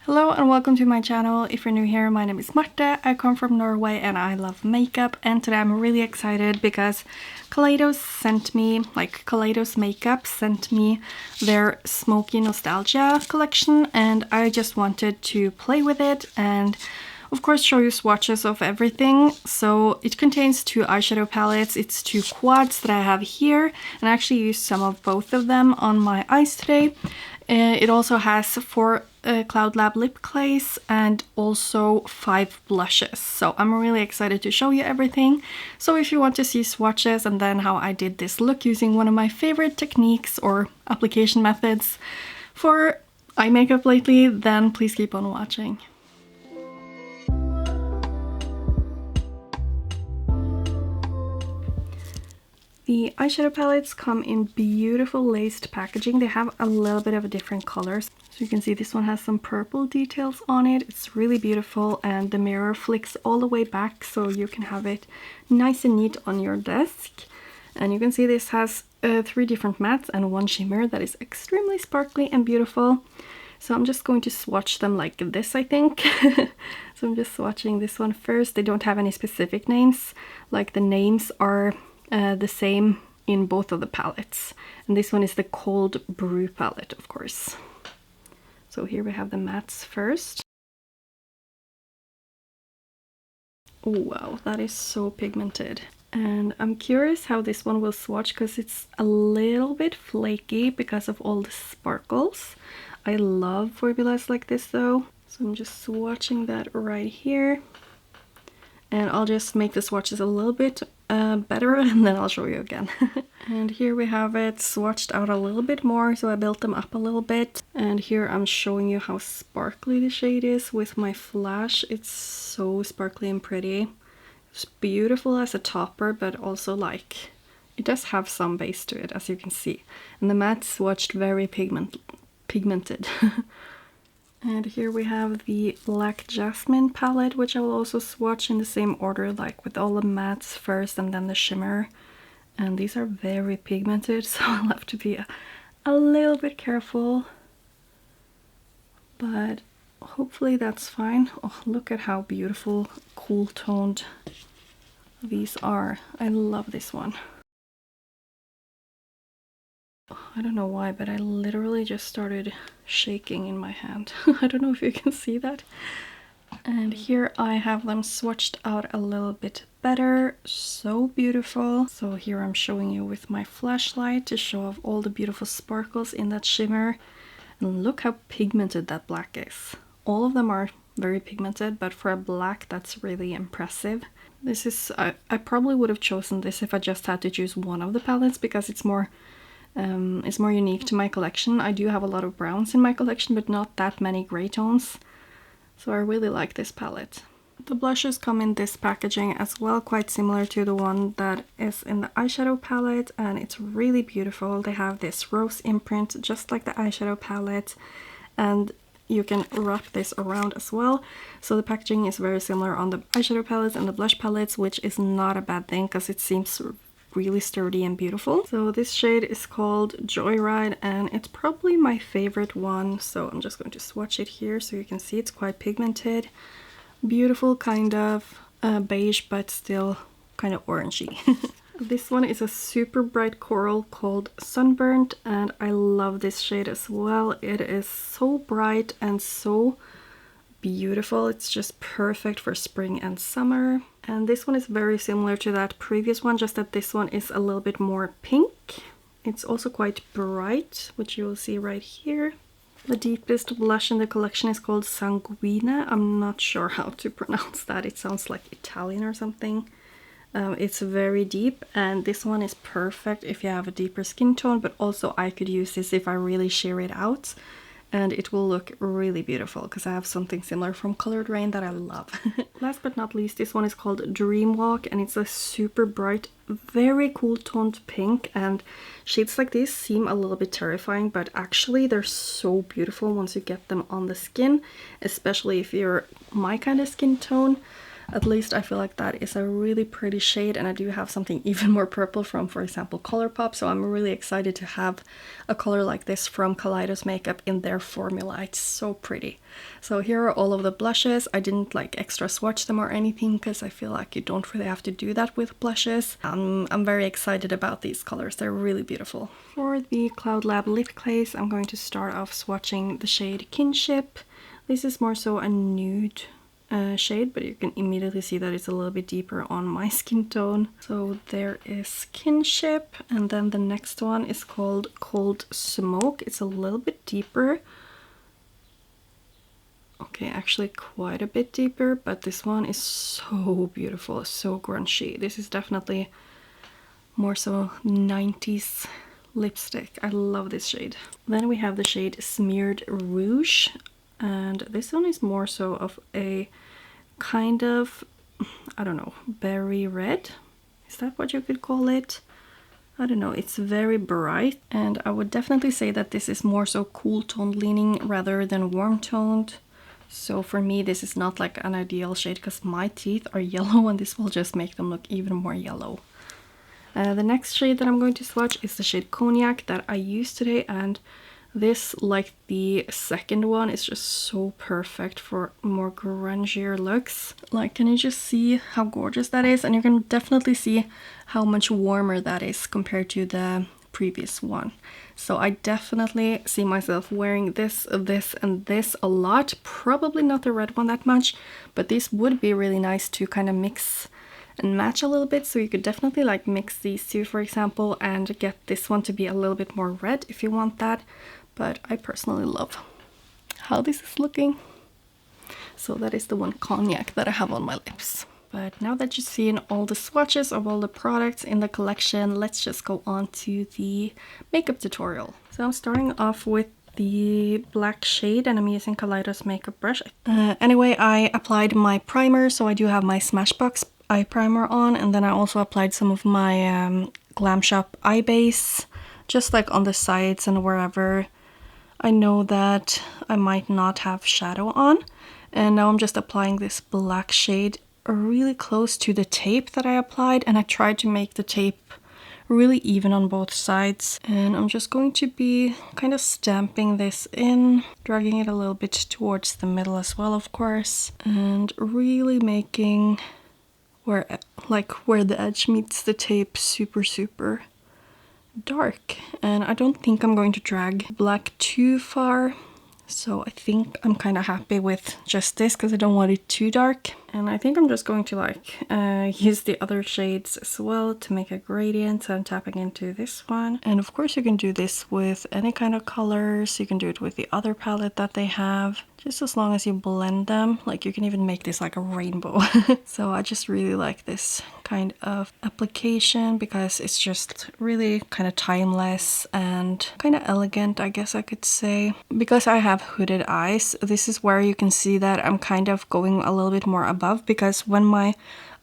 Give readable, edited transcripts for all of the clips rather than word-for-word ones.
Hello and welcome to my channel. If you're new here, my name is Mekka. I come from Norway and I love makeup, and today I'm really excited because Kaleidos Makeup sent me their Smokey Nostalgia collection, and I just wanted to play with it and of course show you swatches of everything. So it contains two eyeshadow palettes. It's two quads that I have here, and I actually used some of both of them on my eyes today. It also has 4 Cloud Lab lip clays and also 5 blushes. So I'm really excited to show you everything. So if you want to see swatches and then how I did this look using one of my favorite techniques or application methods for eye makeup lately, then please keep on watching. The eyeshadow palettes come in beautiful laced packaging. They have a little bit of a different colors. So you can see this one has some purple details on it. It's really beautiful, and the mirror flicks all the way back so you can have it nice and neat on your desk. And you can see this has 3 different mattes and 1 shimmer that is extremely sparkly and beautiful. So I'm just going to swatch them like this, I think. So I'm just swatching this one first. They don't have any specific names, like the names are the same in both of the palettes, and this one is the cold brew palette, of course. So here we have the mattes first. Oh, wow, that is so pigmented, and I'm curious how this one will swatch because it's a little bit flaky because of all the sparkles. I love formulas like this though, so I'm just swatching that right here. And I'll just make the swatches a little bit better and then I'll show you again. And here we have it swatched out a little bit more, so I built them up a little bit. And here I'm showing you how sparkly the shade is with my flash. It's so sparkly and pretty. It's beautiful as a topper, but also like it does have some base to it, as you can see. And the matte swatched very pigmented. And here we have the Black Jasmine palette, which I will also swatch in the same order, like with all the mattes first and then the shimmer. And these are very pigmented, so I'll have to be a little bit careful. But hopefully that's fine. Oh, look at how beautiful, cool toned these are. I love this one. I don't know why, but I literally just started shaking in my hand. I don't know if you can see that. And here I have them swatched out a little bit better. So beautiful. So here I'm showing you with my flashlight to show off all the beautiful sparkles in that shimmer. And look how pigmented that black is. All of them are very pigmented, but for a black that's really impressive. This is, I probably would have chosen this if I just had to choose one of the palettes because it's more unique to my collection. I do have a lot of browns in my collection, but not that many gray tones. So I really like this palette. The blushes come in this packaging as well, quite similar to the one that is in the eyeshadow palette, and it's really beautiful. They have this rose imprint, just like the eyeshadow palette, and you can wrap this around as well. So the packaging is very similar on the eyeshadow palettes and the blush palettes, which is not a bad thing because it seems really sturdy and beautiful. So this shade is called Joyride, and it's probably my favorite one. So I'm just going to swatch it here so you can see it's quite pigmented. Beautiful, kind of beige, but still kind of orangey. This one is a super bright coral called Sunburnt, and I love this shade as well. It is so bright and so beautiful. It's just perfect for spring and summer. And this one is very similar to that previous one, just that this one is a little bit more pink. It's also quite bright, which you will see right here. The deepest blush in the collection is called Sanguina. I'm not sure how to pronounce that. It sounds like Italian or something. It's very deep, and this one is perfect if you have a deeper skin tone, but also I could use this if I really sheer it out. And it will look really beautiful because I have something similar from Colored Rain that I love. Last but not least, this one is called Dream Walk, and it's a super bright, very cool toned pink, and shades like this seem a little bit terrifying, but actually they're so beautiful once you get them on the skin, especially if you're my kind of skin tone. At least I feel like that is a really pretty shade, and I do have something even more purple from, for example, Colourpop, so I'm really excited to have a color like this from Kaleidos Makeup in their formula. It's so pretty. So here are all of the blushes. I didn't like extra swatch them or anything because I feel like you don't really have to do that with blushes. I'm very excited about these colors. They're really beautiful. For the Cloud Lab lip glaze, I'm going to start off swatching the shade Kinship. This is more so a nude shade, but you can immediately see that it's a little bit deeper on my skin tone. So there is Kinship, and then the next one is called Cold Smoke. It's a little bit deeper. Okay, actually quite a bit deeper, but this one is so beautiful, so grungy. This is definitely more so 90s lipstick. I love this shade. Then we have the shade Smeared Rouge, and this one is more so of a kind of, I don't know, berry red? Is that what you could call it? I don't know, it's very bright, and I would definitely say that this is more so cool toned leaning rather than warm toned. So for me, this is not like an ideal shade because my teeth are yellow, and this will just make them look even more yellow. The next shade that I'm going to swatch is the shade Cognac that I used today, and this, like the second one, is just so perfect for more grungier looks. Like, can you just see how gorgeous that is? And you can definitely see how much warmer that is compared to the previous one. So I definitely see myself wearing this, this, and this a lot. Probably not the red one that much, but this would be really nice to kind of mix and match a little bit. So you could definitely like mix these two, for example, and get this one to be a little bit more red if you want that. But I personally love how this is looking. So that is the one Cognac that I have on my lips. But now that you've seen all the swatches of all the products in the collection, let's just go on to the makeup tutorial. So I'm starting off with the black shade, and I'm using Kaleidos Makeup brush. Anyway, I applied my primer, so I do have my Smashbox eye primer on, and then I also applied some of my Glam Shop eye base, just like on the sides and wherever I know that I might not have shadow on. And now I'm just applying this black shade really close to the tape that I applied, and I tried to make the tape really even on both sides. And I'm just going to be kind of stamping this in, dragging it a little bit towards the middle as well, of course, and really making where the edge meets the tape super dark. And I don't think I'm going to drag black too far, so I think I'm kind of happy with just this because I don't want it too dark. And I think I'm just going to like use the other shades as well to make a gradient. So I'm tapping into this one, and of course you can do this with any kind of colors. You can do it with the other palette that they have, just as long as you blend them. Like, you can even make this like a rainbow. So I just really like this kind of application because it's just really kind of timeless and kind of elegant, I guess I could say. Because I have hooded eyes, this is where you can see that I'm kind of going a little bit more above, because when my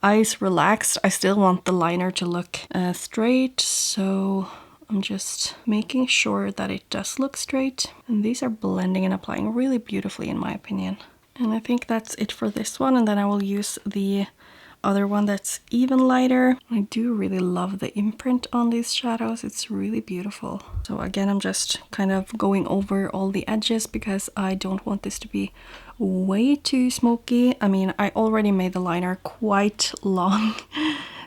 eyes relaxed, I still want the liner to look straight. So I'm just making sure that it does look straight. And these are blending and applying really beautifully in my opinion. And I think that's it for this one. And then I will use the other one that's even lighter. I do really love the imprint on these shadows. It's really beautiful. So again, I'm just kind of going over all the edges because I don't want this to be way too smoky. I mean, I already made the liner quite long.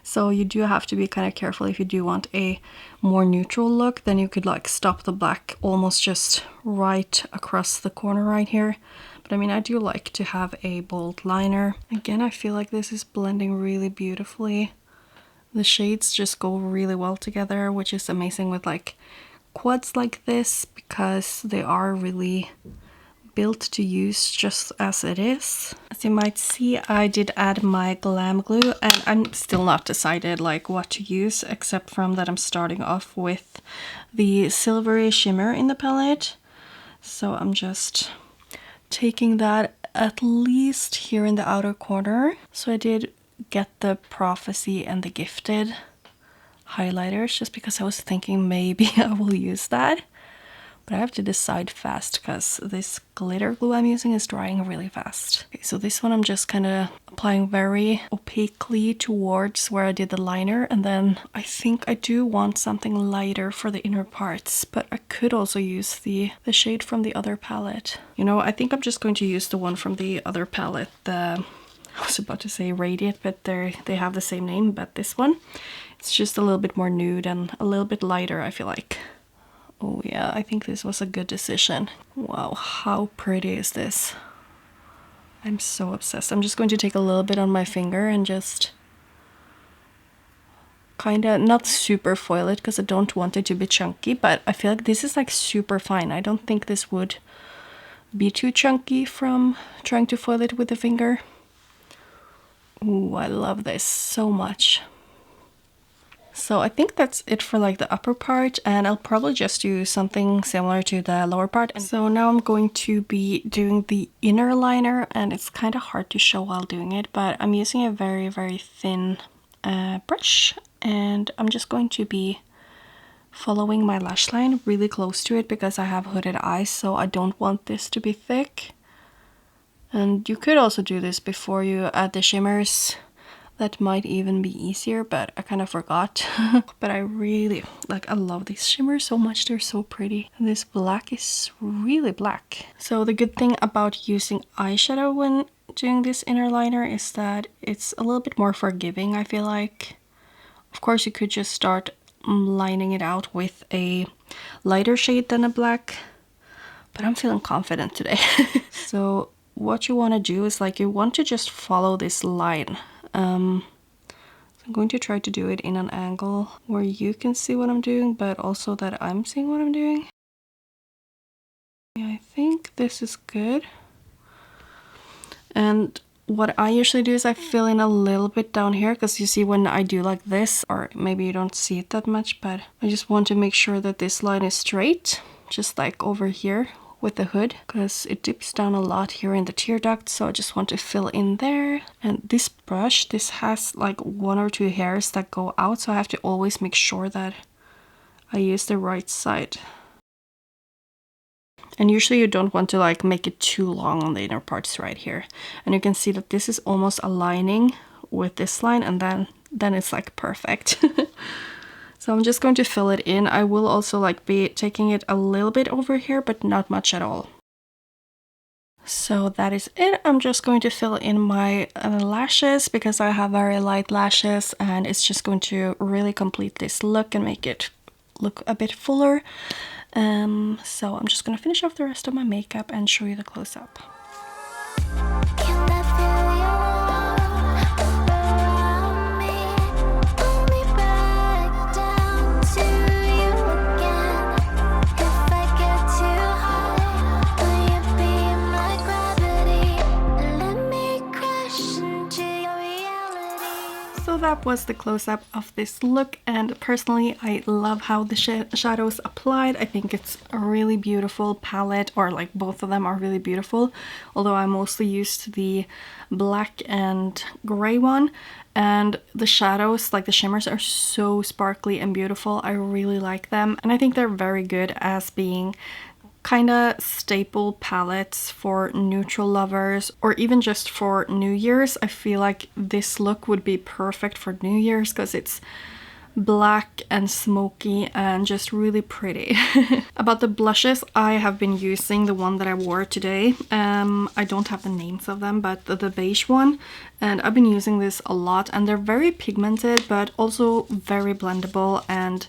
So you do have to be kind of careful. If you do want a more neutral look, then you could like stop the black almost just right across the corner right here. But I mean, I do like to have a bold liner. Again, I feel like this is blending really beautifully. The shades just go really well together, which is amazing with like quads like this, because they are really built to use just as it is. As you might see, I did add my Glam glue, and I'm still not decided like what to use, except from that I'm starting off with the silvery shimmer in the palette. So I'm just taking that at least here in the outer corner. So I did get the Prophecy and the Gifted highlighters just because I was thinking maybe I will use that. But I have to decide fast because this glitter glue I'm using is drying really fast. Okay, so this one I'm just kind of applying very opaquely towards where I did the liner, and then I think I do want something lighter for the inner parts, but I could also use the shade from the other palette. You know, I think I'm just going to use the one from the other palette, I was about to say Radiant, but they have the same name, but this one, it's just a little bit more nude and a little bit lighter, I feel like. Oh yeah, I think this was a good decision. Wow, how pretty is this? I'm so obsessed. I'm just going to take a little bit on my finger and just kind of not super foil it because I don't want it to be chunky, but I feel like this is like super fine. I don't think this would be too chunky from trying to foil it with the finger. Ooh, I love this so much. So I think that's it for like the upper part, and I'll probably just do something similar to the lower part. And so now I'm going to be doing the inner liner, and it's kind of hard to show while doing it, but I'm using a very, very thin brush, and I'm just going to be following my lash line really close to it because I have hooded eyes, so I don't want this to be thick. And you could also do this before you add the shimmers. That might even be easier, but I kind of forgot. But I really, like, I love these shimmers so much. They're so pretty. And this black is really black. So the good thing about using eyeshadow when doing this inner liner is that it's a little bit more forgiving, I feel like. Of course, you could just start lining it out with a lighter shade than a black, but I'm feeling confident today. So what you want to do is, like, you want to just follow this line. So I'm going to try to do it in an angle where you can see what I'm doing, but also that I'm seeing what I'm doing. Yeah, I think this is good. And what I usually do is I fill in a little bit down here, because you see when I do like this, or maybe you don't see it that much, but I just want to make sure that this line is straight, just like over here with the hood, because it dips down a lot here in the tear duct, so I just want to fill in there. And this brush, this has like 1 or 2 hairs that go out, so I have to always make sure that I use the right side. And usually you don't want to like make it too long on the inner parts right here. And you can see that this is almost aligning with this line, and then it's like perfect. So I'm just going to fill it in. I will also like be taking it a little bit over here, but not much at all. So that is it. I'm just going to fill in my lashes because I have very light lashes, and it's just going to really complete this look and make it look a bit fuller. So I'm just gonna finish off the rest of my makeup and show you the close-up. So that was the close-up of this look, and personally I love how the shadows applied. I think it's a really beautiful palette, or like both of them are really beautiful, although I mostly used the black and gray one. And the shadows, like the shimmers, are so sparkly and beautiful. I really like them, and I think they're very good as being kind of staple palettes for neutral lovers, or even just for New Year's. I feel like this look would be perfect for New Year's because it's black and smoky and just really pretty. About the blushes, I have been using the one that I wore today. I don't have the names of them, but the beige one, and I've been using this a lot, and they're very pigmented but also very blendable, and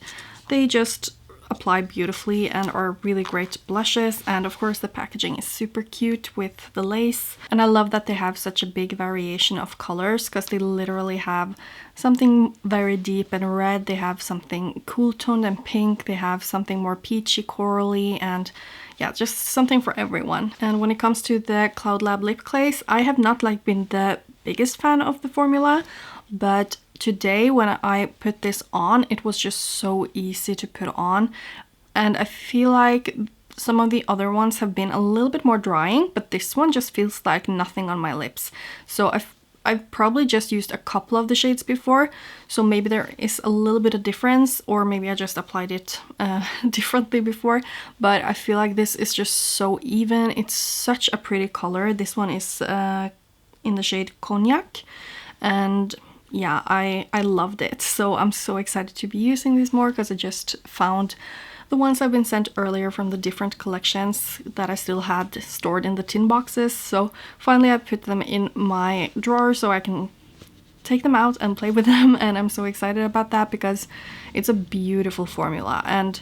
they just apply beautifully and are really great blushes. And of course the packaging is super cute with the lace, and I love that they have such a big variation of colors, because they literally have something very deep and red, they have something cool toned and pink, they have something more peachy corally, and yeah, just something for everyone. And when it comes to the Cloud Lab lip glaze, I have not like been the biggest fan of the formula, but today when I put this on, it was just so easy to put on. And I feel like some of the other ones have been a little bit more drying, but this one just feels like nothing on my lips. So I've probably just used a couple of the shades before, so maybe there is a little bit of difference, or maybe I just applied it differently before, but I feel like this is just so even. It's such a pretty color. This one is in the shade Cognac, and yeah, I loved it. So I'm so excited to be using these more, because I just found the ones I've been sent earlier from the different collections that I still had stored in the tin boxes. So finally I put them in my drawer so I can take them out and play with them, and I'm so excited about that because it's a beautiful formula. And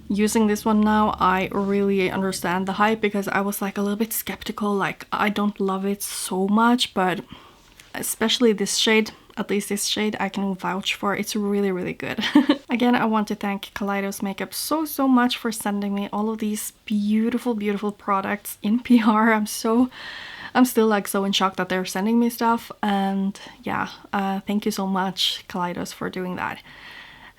using this one now, I really understand the hype, because I was like a little bit skeptical, like I don't love it so much, but especially this shade, at least this shade, I can vouch for. It's really, really good. Again, I want to thank Kaleidos Makeup so much for sending me all of these beautiful, beautiful products in PR. I'm still like so in shock that they're sending me stuff, and yeah, thank you so much, Kaleidos, for doing that.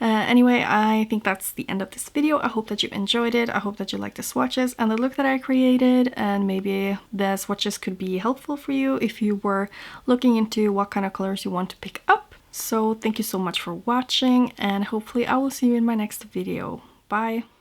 Anyway, I think that's the end of this video. I hope that you enjoyed it. I hope that you liked the swatches and the look that I created, and maybe the swatches could be helpful for you if you were looking into what kind of colors you want to pick up. So thank you so much for watching, and hopefully I will see you in my next video. Bye!